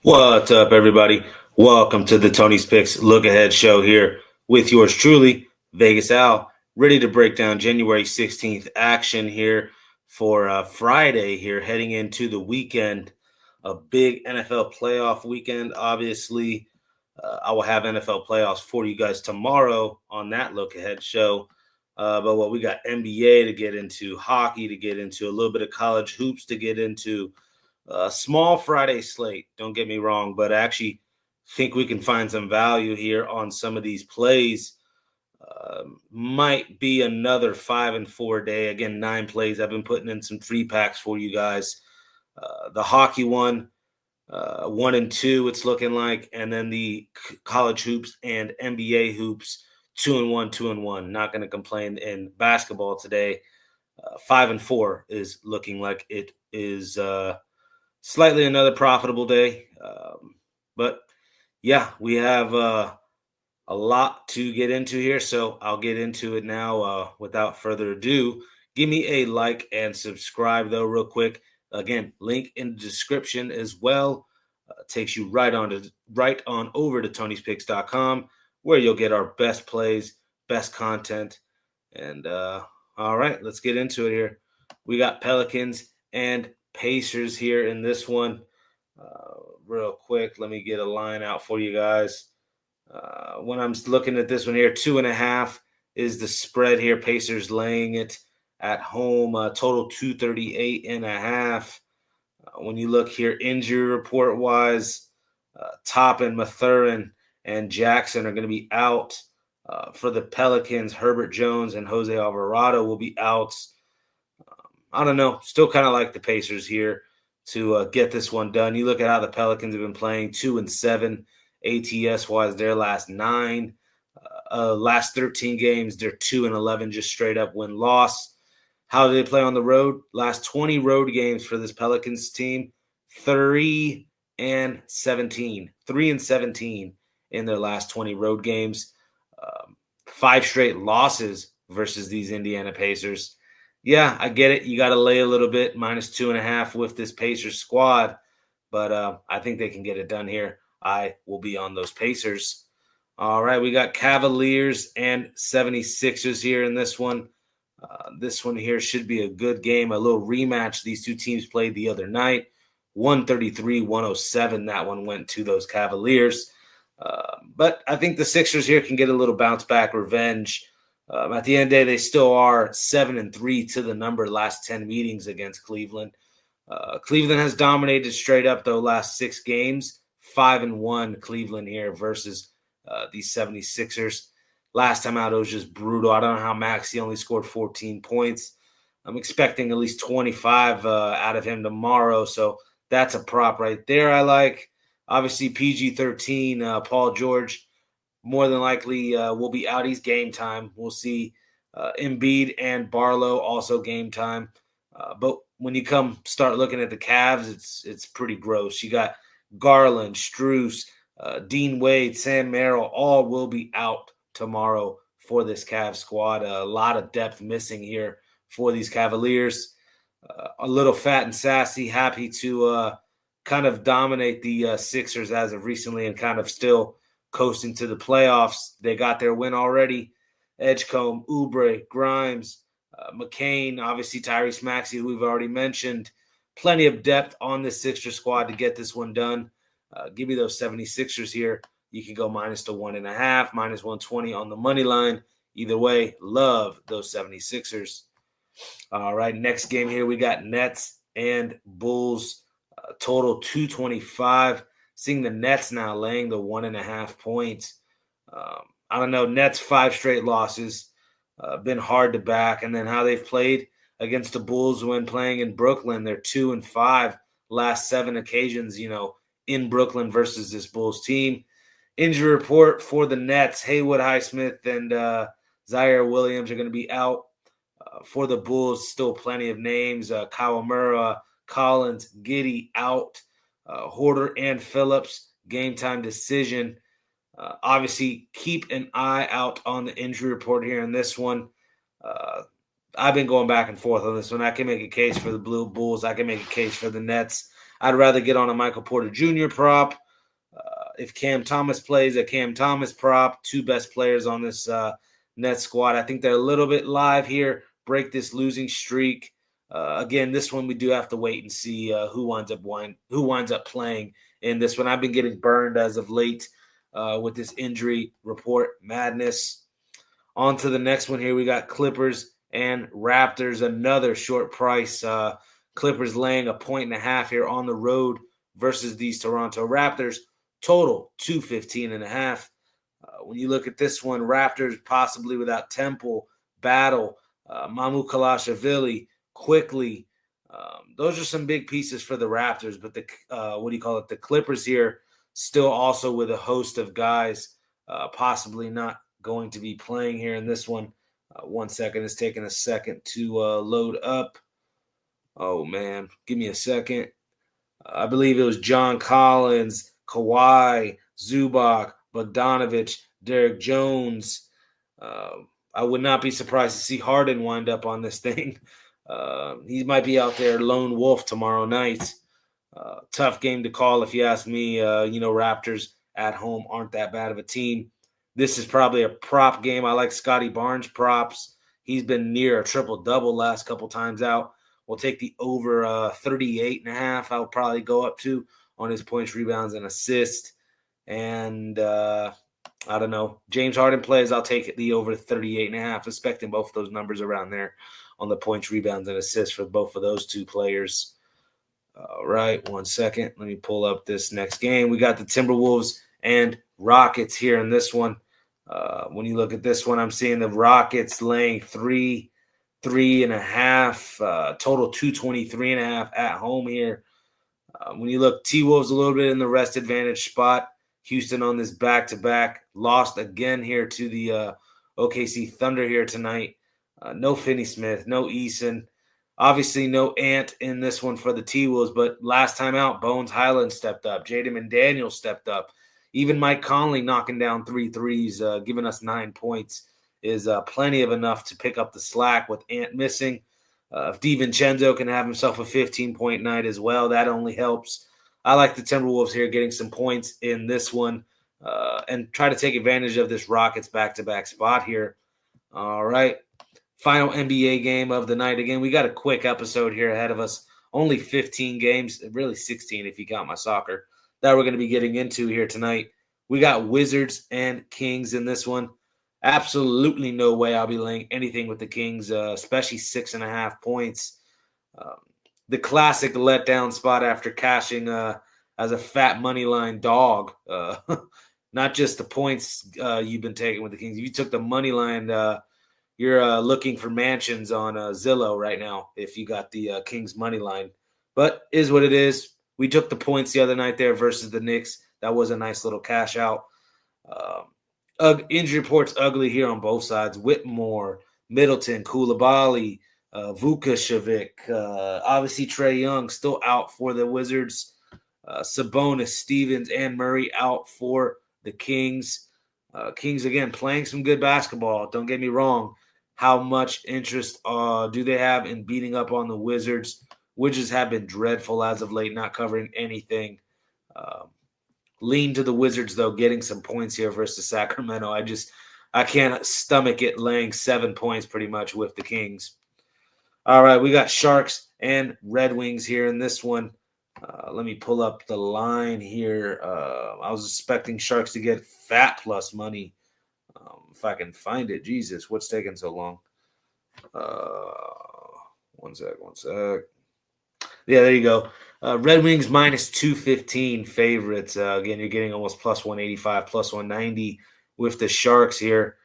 What's up, everybody? Welcome to the Tony's Picks Look Ahead Show here with yours truly, Vegas Al, ready to break down January 16th action here for Friday here, heading into the weekend, a big NFL playoff weekend. Obviously, I will have NFL playoffs for you guys tomorrow on that Look Ahead show. But what we got NBA to get into, hockey to get into, a little bit of college hoops to get into, small Friday slate, don't get me wrong, but I actually think we can find some value here on some of these plays. Might be another 5 and 4 day. Again, 9 plays. I've been putting in some 3 packs for you guys. The hockey one, 1 and 2, it's looking like, and then the college hoops and NBA hoops, 2 and 1, 2 and 1. Not going to complain in basketball today. 5 and 4 is looking like it is. Slightly another profitable day. But yeah, we have a lot to get into here. So I'll get into it now without further ado. Give me a like and subscribe, though, real quick. Again, link in the description as well. Takes you right on over to Tony'sPicks.com, where you'll get our best plays, best content. And all right, let's get into it here. We got Pelicans and Pacers here in this one. Real quick, let me get a line out for you guys. When I'm looking at this one here, 2.5 is the spread here. Pacers laying it at home, total 238.5. When you look here, injury report wise, Toppin, Mathurin, and Jackson are going to be out. For the Pelicans, Herbert Jones and Jose Alvarado will be out. I don't know. Still kind of like the Pacers here to get this one done. You look at how the Pelicans have been playing, 2-7 ATS-wise their last 9. Last 13 games, they're 2-11, just straight up win-loss. How do they play on the road? Last 20 road games for this Pelicans team, 3-17. 3-17 in their last 20 road games. 5 straight losses versus these Indiana Pacers. Yeah, I get it. You got to lay a little bit, -2.5 with this Pacers squad. But I think they can get it done here. I will be on those Pacers. All right, we got Cavaliers and 76ers here in this one. This one here should be a good game, a little rematch. These two teams played the other night. 133-107, that one went to those Cavaliers. But I think the Sixers here can get a little bounce back revenge. At the end of the day, they still are 7-3 to the number last 10 meetings against Cleveland. Cleveland has dominated straight up, though, last 6 games. 5-1 Cleveland here versus these 76ers. Last time out, it was just brutal. I don't know how Maxey only scored 14 points. I'm expecting at least 25 out of him tomorrow, so that's a prop right there I like. Obviously, PG-13, Paul George, more than likely will be out. He's game time. We'll see Embiid and Barlow also game time. But when you start looking at the Cavs, it's pretty gross. You got Garland, Strus, Dean Wade, Sam Merrill, all will be out tomorrow for this Cavs squad. A lot of depth missing here for these Cavaliers. A little fat and sassy, happy to kind of dominate the Sixers as of recently and kind of still coasting to the playoffs. They got their win already. Edgecombe, Oubre, Grimes, McCain, obviously Tyrese Maxey, who we've already mentioned. Plenty of depth on this Sixers squad to get this one done. Give me those 76ers here. You can go -1.5, -120 on the money line. Either way, love those 76ers. All right, next game here, we got Nets and Bulls. Total 225. Seeing the Nets now laying the 1.5 points. I don't know. Nets 5 straight losses. Been hard to back. And then how they've played against the Bulls when playing in Brooklyn. They're 2-5 last 7 occasions, in Brooklyn versus this Bulls team. Injury report for the Nets. Haywood Highsmith and Zaire Williams are going to be out. For the Bulls, still plenty of names. Kawamura, Collins, Giddey out. Horder and Phillips, game time decision. Obviously, keep an eye out on the injury report here in this one. I've been going back and forth on this one. I can make a case for the Blue Bulls. I can make a case for the Nets. I'd rather get on a Michael Porter Jr. prop. If Cam Thomas plays, a Cam Thomas prop, two best players on this Nets squad. I think they're a little bit live here, break this losing streak. Again, this one we do have to wait and see who winds up playing in this one. I've been getting burned as of late with this injury report madness. On to the next one here. We got Clippers and Raptors, another short price. Clippers laying 1.5 here on the road versus these Toronto Raptors. Total 215.5. When you look at this one, Raptors possibly without Temple, Battle, Mamu Kalashvili, quickly. Those are some big pieces for the Raptors, but the Clippers here still also with a host of guys possibly not going to be playing here in this one. 1 second. It's taking a second to load up. Oh, man. Give me a second. I believe it was John Collins, Kawhi, Zubac, Bogdanovich, Derek Jones. I would not be surprised to see Harden wind up on this thing. He might be out there lone wolf tomorrow night. Tough game to call if you ask me. Raptors at home aren't that bad of a team. This is probably a prop game. I like Scotty Barnes props. He's been near a triple-double last couple times out. We'll take the over 38.5. I'll probably go up to on his points, rebounds, and assists. And I don't know. James Harden plays. I'll take the over 38.5, expecting both of those numbers around there on the points, rebounds, and assists for both of those two players. All right, 1 second. Let me pull up this next game. We got the Timberwolves and Rockets here in this one. When you look at this one, I'm seeing the Rockets laying 3.5, total 223.5 at home here. When you look, T-Wolves a little bit in the rest advantage spot. Houston on this back-to-back. Lost again here to the OKC Thunder here tonight. No Finney-Smith, no Eason. Obviously, no Ant in this one for the T-Wolves, but last time out, Bones Highland stepped up. Jaden McDaniel stepped up. Even Mike Conley knocking down 3 threes, giving us 9 points, is plenty of enough to pick up the slack with Ant missing. If DiVincenzo can have himself a 15-point night as well, that only helps. I like the Timberwolves here getting some points in this one and try to take advantage of this Rockets back-to-back spot here. All right. Final NBA game of the night. Again, we got a quick episode here ahead of us. Only 15 games, really 16 if you count my soccer, that we're going to be getting into here tonight. We got Wizards and Kings in this one. Absolutely no way I'll be laying anything with the Kings, especially 6.5 points. The classic letdown spot after cashing as a fat money line dog. Not just the points you've been taking with the Kings. If you took the money line, you're looking for mansions on Zillow right now if you got the Kings money line. But is what it is. We took the points the other night there versus the Knicks. That was a nice little cash out. Injury reports ugly here on both sides. Whitmore, Middleton, Koulibaly, Vucevic, obviously Trae Young still out for the Wizards. Sabonis, Stevens, and Murray out for the Kings. Kings, again, playing some good basketball. Don't get me wrong. How much interest do they have in beating up on the Wizards? Wizards have been dreadful as of late, not covering anything. Lean to the Wizards, though, getting some points here versus Sacramento. I can't stomach it laying 7 points pretty much with the Kings. All right, we got Sharks and Red Wings here in this one. Let me pull up the line here. I was expecting Sharks to get fat plus money. If I can find it. Jesus, what's taking so long? One sec. Yeah, there you go. Red Wings minus 215 favorites. Again, you're getting almost plus 185, plus 190 with the Sharks here.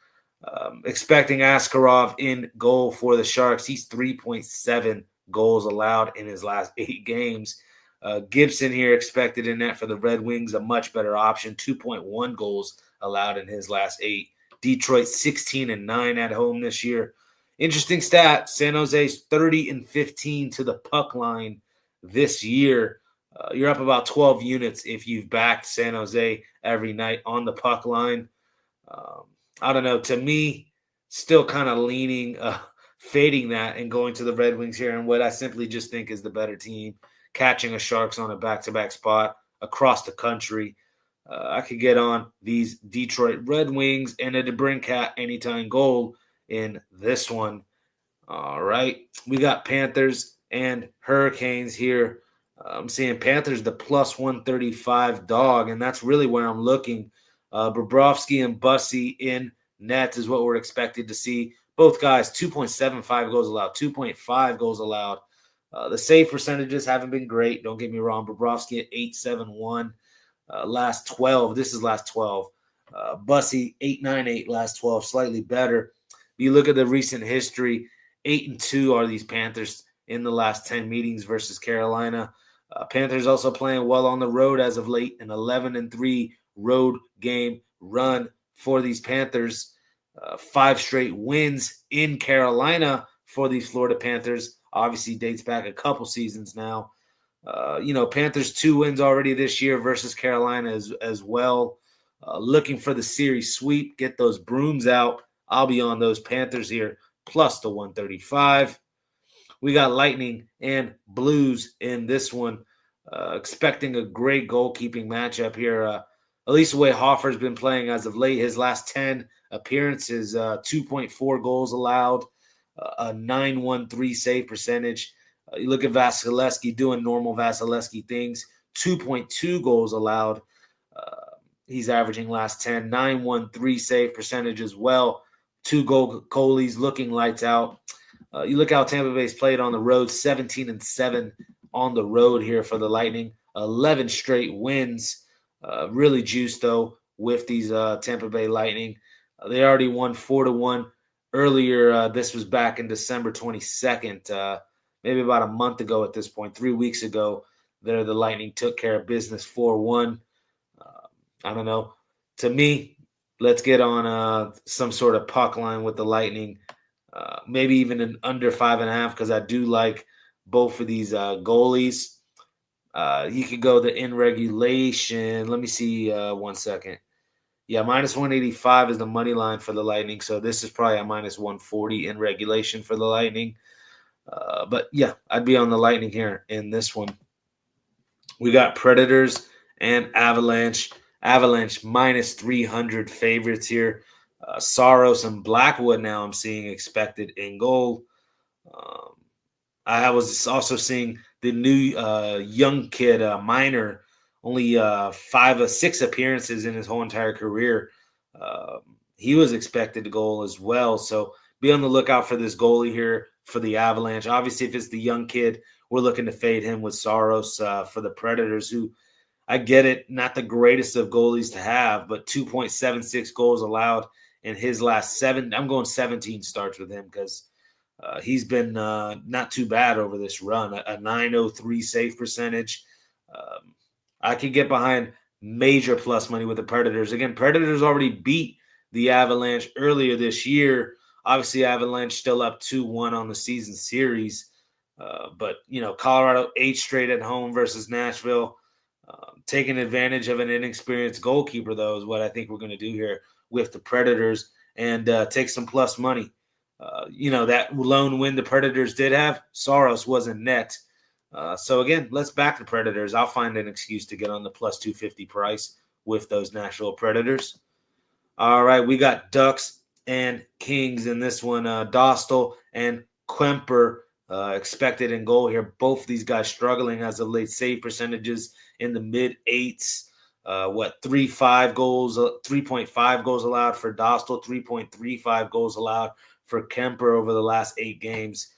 Expecting Askarov in goal for the Sharks. He's 3.7 goals allowed in his last 8 games. Gibson here expected in net for the Red Wings, a much better option. 2.1 goals allowed in his last 8. Detroit 16-9 at home this year. Interesting stat, San Jose's 30-15 to the puck line this year. You're up about 12 units if you've backed San Jose every night on the puck line. I don't know. To me, still kind of leaning, fading that and going to the Red Wings here and what I simply just think is the better team. catching a Sharks on a back-to-back spot across the country. I could get on these Detroit Red Wings and a DeBrincat anytime goal in this one. All right. We got Panthers and Hurricanes here. I'm seeing Panthers the plus 135 dog, and that's really where I'm looking. Bobrovsky and Bussy in net is what we're expected to see. Both guys, 2.75 goals allowed, 2.5 goals allowed. The save percentages haven't been great. Don't get me wrong. Bobrovsky at 8.71 last 12. This is last 12. Bussy 8.98 last 12, slightly better. You look at the recent history, 8-2 are these Panthers in the last 10 meetings versus Carolina. Panthers also playing well on the road as of late, an 11-3 road game run for these Panthers. 5 straight wins in Carolina for these Florida Panthers. Obviously dates back a couple seasons now. Panthers 2 wins already this year versus Carolina as well. Looking for the series sweep, get those brooms out. I'll be on those Panthers here, plus the 135. We got Lightning and Blues in this one. Expecting a great goalkeeping matchup here. At least the way Hoffer's been playing as of late, his last 10 appearances, 2.4 goals allowed, a 9.13 save percentage. You look at Vasilevsky doing normal Vasilevsky things, 2.2 goals allowed. He's averaging last 10, 9.13 save percentage as well. 2 goalies looking lights out. You look how Tampa Bay's played on the road, 17-7 on the road here for the Lightning. 11 straight wins. Really juiced, though, with these Tampa Bay Lightning. They already won 4-1 earlier. This was back in December 22nd, maybe about a month ago at this point, 3 weeks ago. There, the Lightning took care of business 4-1. I don't know. To me, let's get on some sort of puck line with the Lightning. Maybe even an under 5.5 because I do like both of these goalies. You could go the in regulation. Let me see 1 second. Yeah, minus 185 is the money line for the Lightning. So this is probably a minus 140 in regulation for the Lightning. But yeah, I'd be on the Lightning here in this one. We got Predators and Avalanche. Avalanche minus 300 favorites here. Saros and Blackwood now I'm seeing expected in goal. I was also seeing the new young kid, Minor, only 5 or 6 appearances in his whole entire career. He was expected to goal as well. So be on the lookout for this goalie here for the Avalanche. Obviously, if it's the young kid, we're looking to fade him with Saros for the Predators, who I get it, not the greatest of goalies to have, but 2.76 goals allowed in his last 7. I'm going 17 starts with him because he's been not too bad over this run. A 9.03 save percentage. I could get behind major plus money with the Predators. Again, Predators already beat the Avalanche earlier this year. Obviously, Avalanche still up 2-1 on the season series. But, Colorado 8 straight at home versus Nashville. Taking advantage of an inexperienced goalkeeper, though, is what I think we're going to do here with the Predators and take some plus money. That lone win the Predators did have, Saros wasn't net. So, again, let's back the Predators. I'll find an excuse to get on the plus 250 price with those Nashville Predators. All right, we got Ducks and Kings in this one. Dostal and Kemper expected in goal here. Both of these guys struggling as of late. Save percentages in the mid-8s. 3.5 goals allowed for Dostal, 3.35 goals allowed for Kemper over the last 8 games.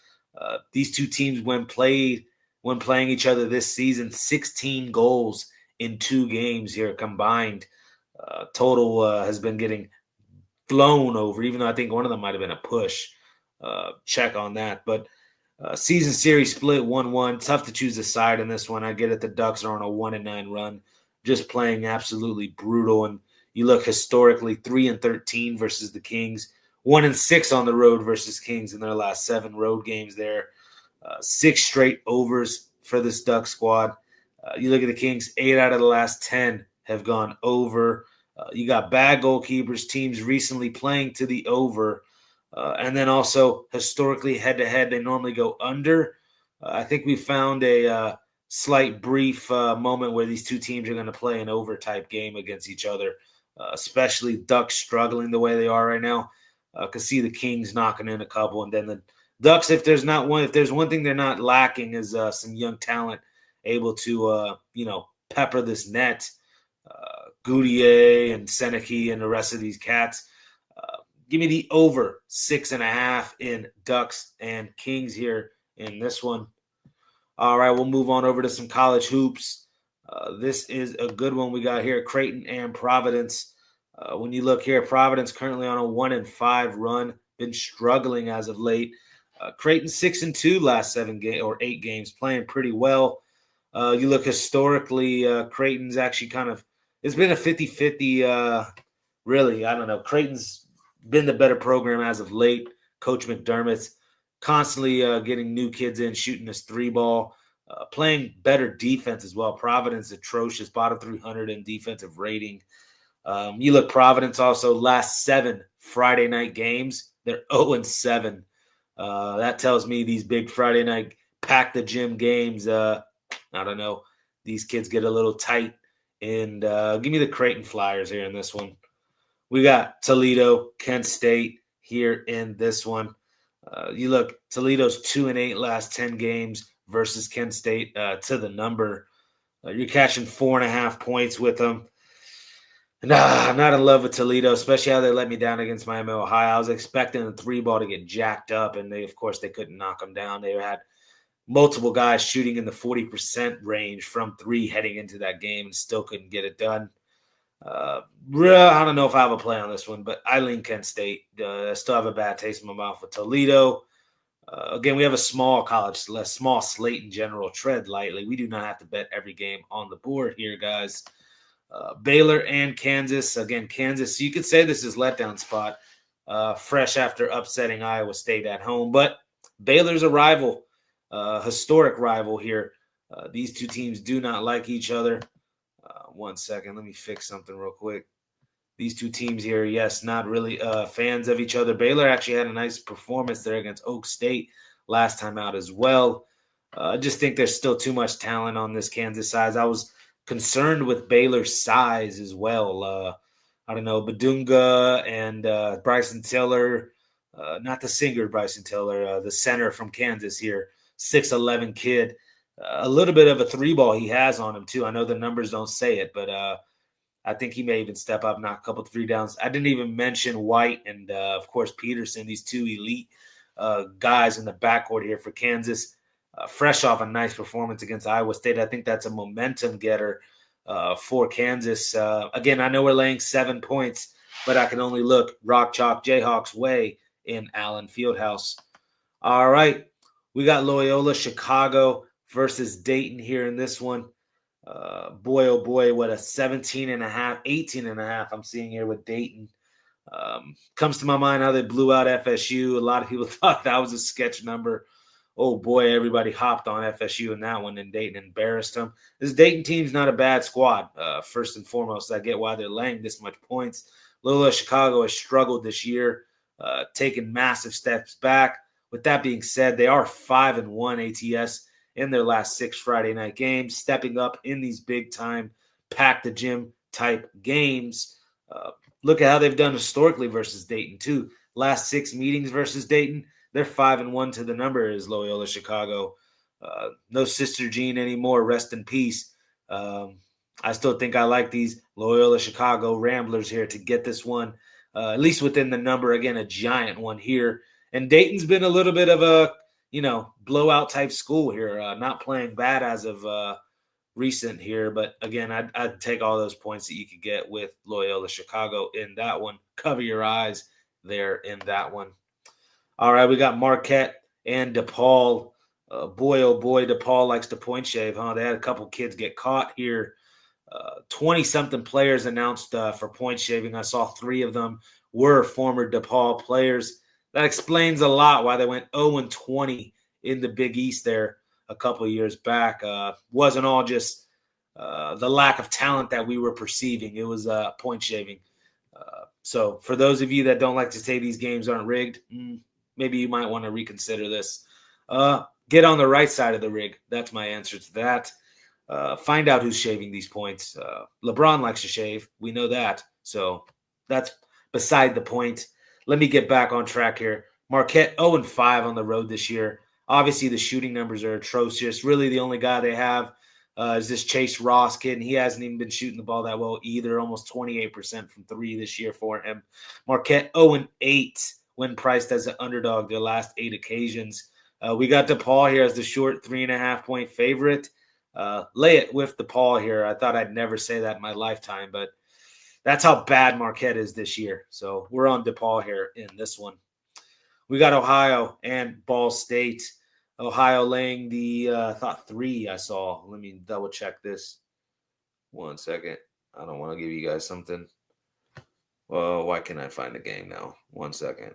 These two teams, when playing each other this season, 16 goals in 2 games here combined. Total has been getting flown over, even though I think one of them might have been a push. Check on that. But season series split 1-1. Tough to choose a side in this one. I get it. The Ducks are on a 1-9 run, just playing absolutely brutal. And you look historically, 3-13 versus the Kings, 1-6 on the road versus Kings in their last 7 road games there. 6 straight overs for this Duck squad. You look at the Kings, 8 out of the last 10 have gone over. You got bad goalkeepers, teams recently playing to the over. And then also historically head-to-head, they normally go under. I think we found a slight brief moment where these two teams are going to play an over-type game against each other, especially Ducks struggling the way they are right now. Could see the Kings knocking in a couple, and then the Ducks, if there's one thing they're not lacking is some young talent able to, pepper this net. Goudier and Seneke and the rest of these cats. Give me the over 6.5 in Ducks and Kings here in this one. All right, we'll move on over to some college hoops. This is a good one we got here, Creighton and Providence. When you look here, Providence currently on a 1-5 run, been struggling as of late. Creighton 6-2 last 8 games, playing pretty well. You look historically, Creighton's actually it's been a 50-50, really. I don't know. Creighton's been the better program as of late. Coach McDermott's constantly getting new kids in, shooting this 3-ball, playing better defense as well. Providence atrocious, bottom 300 in defensive rating. You look, Providence also last 7 Friday night games, they're 0-7. That tells me these big Friday night pack the gym games, I don't know, these kids get a little tight. And give me the Creighton Flyers here in this one. We got Toledo, Kent State here in this one. You look, Toledo's 2-8 last 10 games versus Kent State to the number. You're catching 4.5 points with them. I'm not in love with Toledo, especially how they let me down against Miami, Ohio. I was expecting the 3-ball to get jacked up, and they couldn't knock them down. They had multiple guys shooting in the 40% range from 3 heading into that game and still couldn't get it done. I don't know if I have a play on this one, but I lean Kent State. I still have a bad taste in my mouth with Toledo. Again, we have a small slate in general. Tread lightly. We do not have to bet every game on the board here, guys. Baylor and Kansas. Again, Kansas, you could say this is letdown spot, fresh after upsetting Iowa State at home. But Baylor's a rival, historic rival here. These two teams do not like each other. 1 second. Let me fix something real quick. These two teams here, yes, not really fans of each other. Baylor actually had a nice performance there against Oak State last time out as well. I just think there's still too much talent on this Kansas side. I was concerned with Baylor's size as well. I don't know, Badunga and Bryson Tiller, not the singer Bryson Tiller, the center from Kansas here, 6'11" kid. A little bit of a 3-ball he has on him too. I know the numbers don't say it, but I think he may even step up, knock a couple 3-downs. I didn't even mention White and, of course, Peterson, these two elite guys in the backcourt here for Kansas. Fresh off a nice performance against Iowa State. I think that's a momentum getter for Kansas. Again, I know we're laying 7 points, but I can only look Rock Chalk Jayhawks way in Allen Fieldhouse. All right, we got Loyola Chicago versus Dayton here in this one. Boy, oh boy, what a 17.5, 18.5 I'm seeing here with Dayton. Comes to my mind how they blew out FSU. A lot of people thought that was a sketch number. Oh boy, everybody hopped on FSU in that one, and Dayton embarrassed them. This Dayton team's not a bad squad, first and foremost. I get why they're laying this much points. Loyola Chicago has struggled this year, taking massive steps back. With that being said, they are 5-1 ATS in their last 6 Friday night games, stepping up in these big-time pack-the-gym type games. Look at how they've done historically versus Dayton, too. Last 6 meetings versus Dayton, they're 5-1 to the number is Loyola Chicago. No Sister Jean anymore. Rest in peace. I still think I like these Loyola Chicago Ramblers here to get this one, at least within the number. Again, a giant one here. And Dayton's been a little bit of a, blowout type school here. Not playing bad as of recent here. But again, I'd take all those points that you could get with Loyola Chicago in that one. Cover your eyes there in that one. All right, we got Marquette and DePaul. Boy, oh boy, DePaul likes to point shave, huh? They had a couple kids get caught here. 20-something players announced for point shaving. I saw 3 of them were former DePaul players. That explains a lot why they went 0-20 in the Big East there a couple of years back. Wasn't all just the lack of talent that we were perceiving. It was point shaving. So for those of you that don't like to say these games aren't rigged, maybe you might want to reconsider this. Get on the right side of the rig. That's my answer to that. Find out who's shaving these points. LeBron likes to shave. We know that. So that's beside the point. Let me get back on track here. Marquette 0-5 on the road this year. Obviously, the shooting numbers are atrocious. Really, the only guy they have is this Chase Ross kid, and he hasn't even been shooting the ball that well either. Almost 28% from three this year for him. Marquette 0-8 when priced as an underdog their last 8 occasions. We got DePaul here as the short 3.5-point favorite. Lay it with DePaul here. I thought I'd never say that in my lifetime, but that's how bad Marquette is this year. So we're on DePaul here in this one. We got Ohio and Ball State. Ohio laying the, I thought 3 I saw. Let me double check this. 1 second. I don't want to give you guys something. Well, why can't I find the game now? 1 second.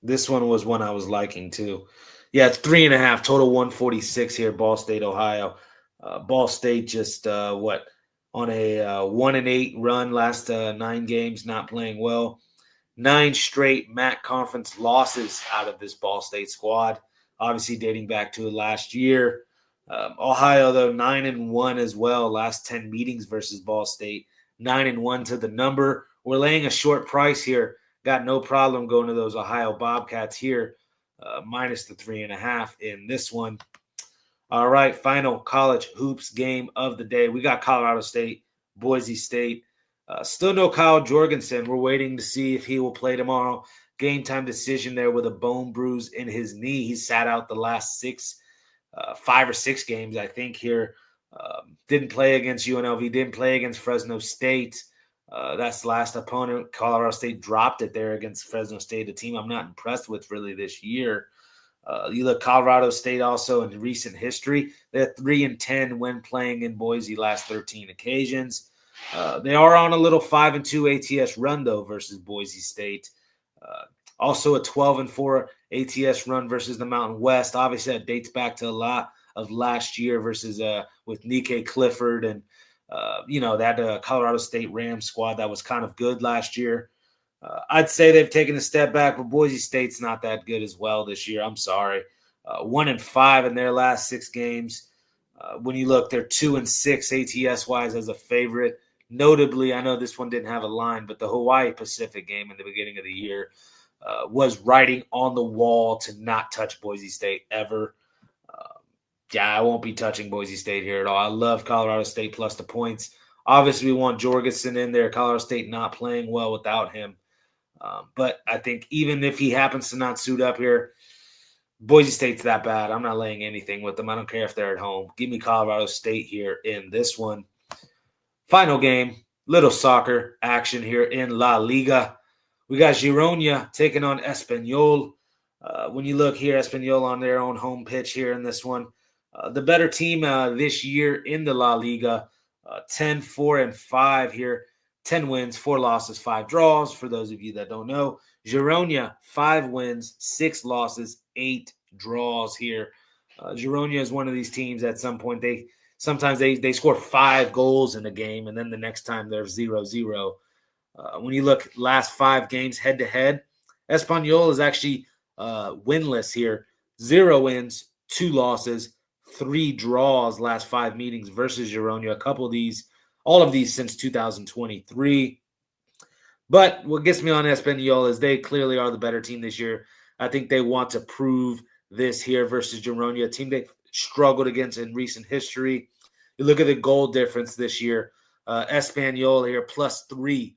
This one was one I was liking too. Yeah, it's 3.5, total 146 here, Ball State, Ohio. Ball State just, on a 1-8 run, last 9 games, not playing well. 9 straight MAC conference losses out of this Ball State squad, obviously dating back to last year. Ohio, though, 9-1 as well, last 10 meetings versus Ball State, 9-1 to the number. We're laying a short price here. Got no problem going to those Ohio Bobcats here, minus the 3.5 in this one. All right, final college hoops game of the day. We got Colorado State, Boise State. Still no Kyle Jorgensen. We're waiting to see if he will play tomorrow. Game time decision there with a bone bruise in his knee. He sat out the last 5 or 6 games, I think, here. Didn't play against UNLV, didn't play against Fresno State. That's the last opponent. Colorado State dropped it there against Fresno State, a team I'm not impressed with really this year. You look Colorado State also in recent history. They're 3-10 when playing in Boise last 13 occasions. They are on a little 5-2 ATS run, though, versus Boise State. Also a 12-4 ATS run versus the Mountain West. Obviously, that dates back to a lot of last year versus with Nike Clifford and, that Colorado State Rams squad that was kind of good last year. I'd say they've taken a step back, but Boise State's not that good as well this year. I'm sorry. 1-5 in their last 6 games. When you look, they're 2-6 ATS-wise as a favorite. Notably, I know this one didn't have a line, but the Hawaii Pacific game in the beginning of the year was writing on the wall to not touch Boise State ever. I won't be touching Boise State here at all. I love Colorado State plus the points. Obviously, we want Jorgensen in there. Colorado State not playing well without him. But I think even if he happens to not suit up here, Boise State's that bad. I'm not laying anything with them. I don't care if they're at home. Give me Colorado State here in this one. Final game, little soccer action here in La Liga. We got Girona taking on Espanyol. When you look here, Espanyol on their own home pitch here in this one. The better team this year in the La Liga, 10-4-5 here. 10 wins, 4 losses, 5 draws. For those of you that don't know, Girona, 5 wins, 6 losses, 8 draws here. Girona is one of these teams at some point sometimes they score 5 goals in a game, and then the next time they're 0-0. When you look last 5 games head-to-head, Espanyol is actually winless here. 0 wins, 2 losses, 3 draws last 5 meetings versus Girona. All of these since 2023. But what gets me on Espanyol is they clearly are the better team this year. I think they want to prove this here versus Girona, a team they've struggled against in recent history. You look at the goal difference this year. Espanyol here +3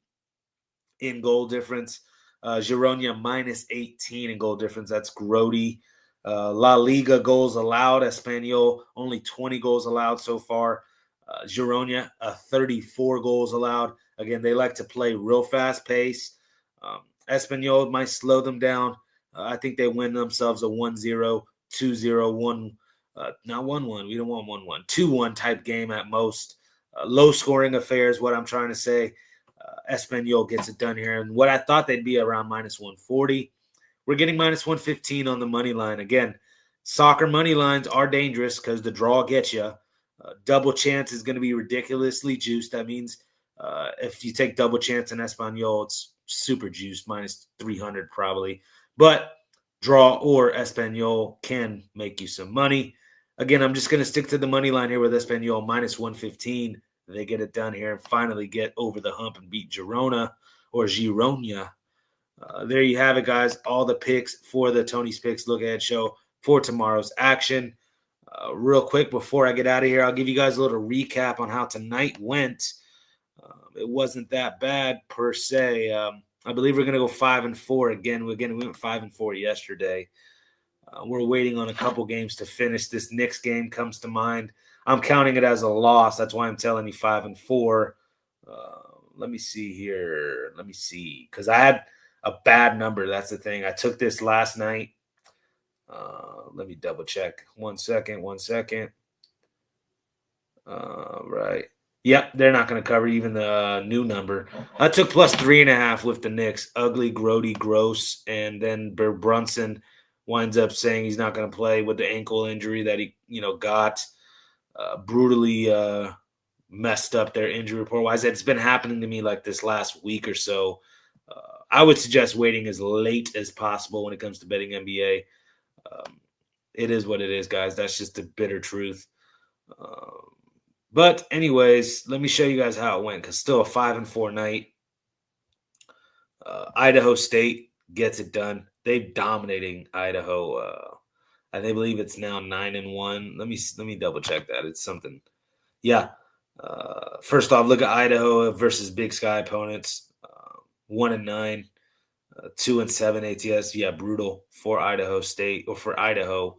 in goal difference. Girona -18 in goal difference. That's grody. La Liga goals allowed. Espanyol only 20 goals allowed so far. Girona, 34 goals allowed. Again, they like to play real fast pace. Espanyol might slow them down. I think they win themselves a 1-0, 2-0, 1, not 1-1. We don't want 1-1. 2-1 type game at most. Low-scoring affair is what I'm trying to say. Espanyol gets it done here. And what I thought they'd be around -140. We're getting -115 on the money line. Again, soccer money lines are dangerous because the draw gets you. Double chance is going to be ridiculously juiced. That means if you take double chance in Espanyol, it's super juiced, -300 probably. But draw or Espanyol can make you some money. Again, I'm just going to stick to the money line here with Espanyol minus 115. They get it done here and finally get over the hump and beat Girona or Gironia. There you have it, guys. All the picks for the Tony's Picks Look Ahead show for tomorrow's action. Real quick, before I get out of here, I'll give you guys a little recap on how tonight went. It wasn't that bad per se. I believe we're going to go 5-4 again. We went 5-4 yesterday. We're waiting on a couple games to finish. This Knicks game comes to mind. I'm counting it as a loss. That's why I'm telling you 5-4. Let me see here. Let me see. Because I had a bad number. That's the thing. I took this last night. Let me double check. One second. Right. Yep, they're not going to cover even the new number. I took plus 3.5 with the Knicks. Ugly, grody, gross. And then Brunson winds up saying he's not going to play with the ankle injury that he, got. Brutally messed up their injury report-wise. It's been happening to me like this last week or so. I would suggest waiting as late as possible when it comes to betting NBA. It is what it is, guys. That's just the bitter truth. But anyways, let me show you guys how it went, because still a 5-4 night. Idaho State gets it done. They're dominating Idaho. I believe it's now 9-1. Let me double check that. It's something. Yeah. First off, look at Idaho versus Big Sky opponents. 1-9, 2-7 ATS. Yeah, brutal for Idaho State, or for Idaho.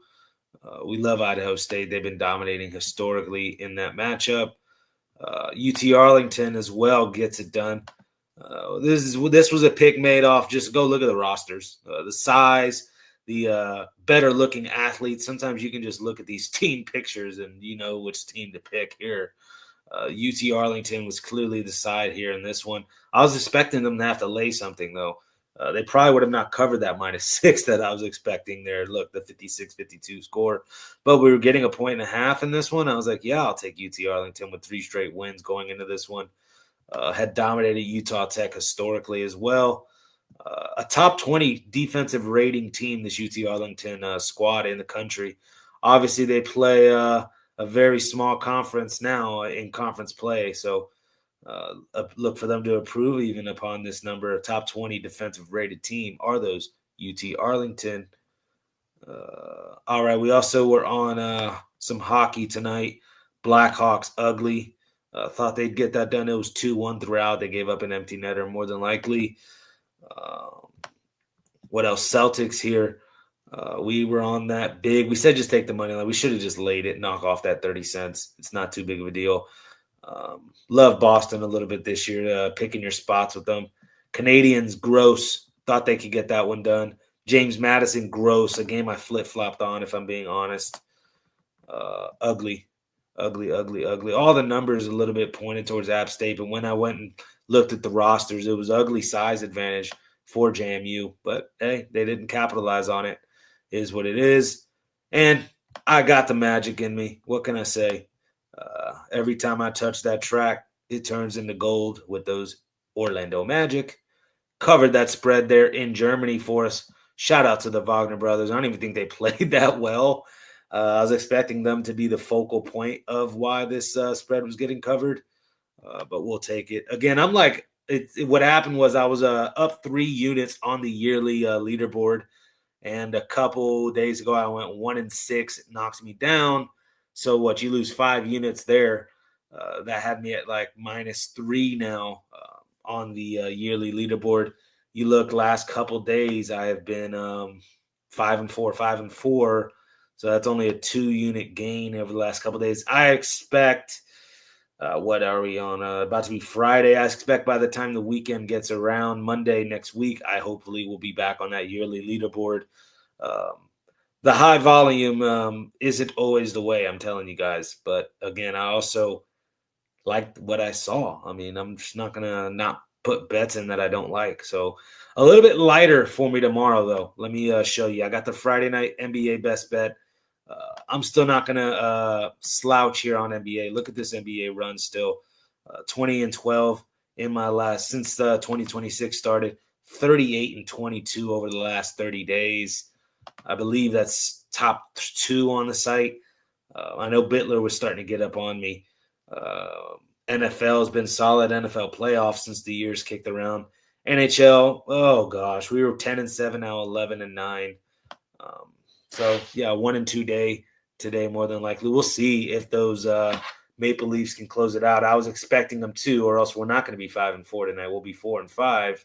We love Idaho State. They've been dominating historically in that matchup. UT Arlington as well gets it done. This was a pick made off. Just go look at the rosters, the size, the better looking athletes. Sometimes you can just look at these team pictures and you know which team to pick here. UT Arlington was clearly the side here in this one. I was expecting them to have to lay something, though. They probably would have not covered that -6 that I was expecting there. Look, the 56-52 score. But we were getting 1.5 in this one. I was like, yeah, I'll take UT Arlington with 3 straight wins going into this one. Had dominated Utah Tech historically as well. A top 20 defensive rating team, this UT Arlington squad in the country. Obviously, they play a very small conference now in conference play. So look for them to improve even upon this number. Top 20 defensive rated team are those UT Arlington. All right, we also were on some hockey tonight. Blackhawks, ugly. Thought they'd get that done. It was 2-1 throughout. They gave up an empty netter more than likely. What else? Celtics here. We were on that big. We said just take the money line. We should have just laid it, knock off that 30 cents. It's not too big of a deal. Love Boston a little bit this year, picking your spots with them. Canadians, gross. Thought they could get that one done. James Madison, gross. A game I flip-flopped on, if I'm being honest. Ugly. All the numbers a little bit pointed towards App State, but when I went and looked at the rosters, it was ugly size advantage for JMU. But, hey, they didn't capitalize on it. It is what it is. And I got the magic in me. What can I say? Every time I touch that track, it turns into gold with those Orlando Magic. Covered that spread there in Germany for us. Shout out to the Wagner brothers. I don't even think they played that well. I was expecting them to be the focal point of why this spread was getting covered, but we'll take it. Again, I'm like, what happened was I was up 3 units on the yearly leaderboard, and a couple days ago I went 1-6. It knocks me down. So what, you lose 5 units there. That had me at like -3 now on the yearly leaderboard. You look last couple days, I have been 5-4. So that's only a 2-unit gain over the last couple days. I expect, what are we on? About to be Friday. I expect by the time the weekend gets around, Monday next week, I hopefully will be back on that yearly leaderboard. The high volume isn't always the way, I'm telling you guys. But again, I also liked what I saw. I mean, I'm just not going to not put bets in that I don't like. So a little bit lighter for me tomorrow, though. Let me show you. I got the Friday night NBA best bet. I'm still not going to slouch here on NBA. Look at this NBA run still. 20-12 in my last, since 2026 started. 38-22 over the last 30 days. I believe that's top 2 on the site. I know Bitler was starting to get up on me. NFL has been solid. NFL playoffs since the years kicked around. NHL, oh gosh, we were 10-7 now, 11-9. So yeah, 1-2 day today more than likely. We'll see if those Maple Leafs can close it out. I was expecting them to, or else we're not going to be 5-4 tonight. We'll be 4-5.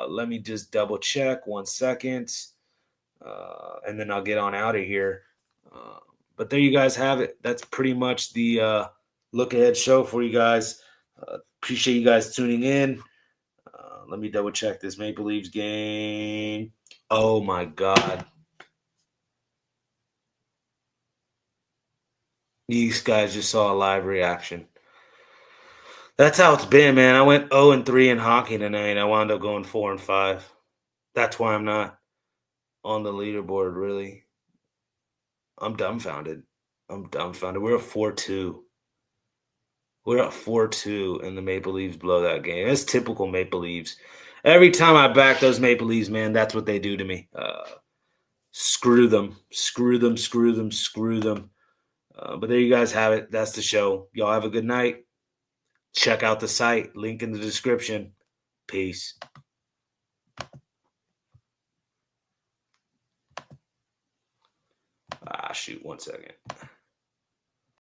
Let me just double check 1 second, and then I'll get on out of here. But there you guys have it. That's pretty much the look ahead show for you guys. Appreciate you guys tuning in. Let me double check this Maple Leafs game. Oh my God. These guys just saw a live reaction. That's how it's been, man. I went 0-3 in hockey tonight. I wound up going 4-5. That's why I'm not on the leaderboard, really. I'm dumbfounded. We're at 4-2. We're at 4-2, and the Maple Leafs blow that game. That's typical Maple Leafs. Every time I back those Maple Leafs, man, that's what they do to me. Screw them. Screw them, screw them, screw them. But there you guys have it. That's the show. Y'all have a good night. Check out the site. Link in the description. Peace. Shoot, 1 second.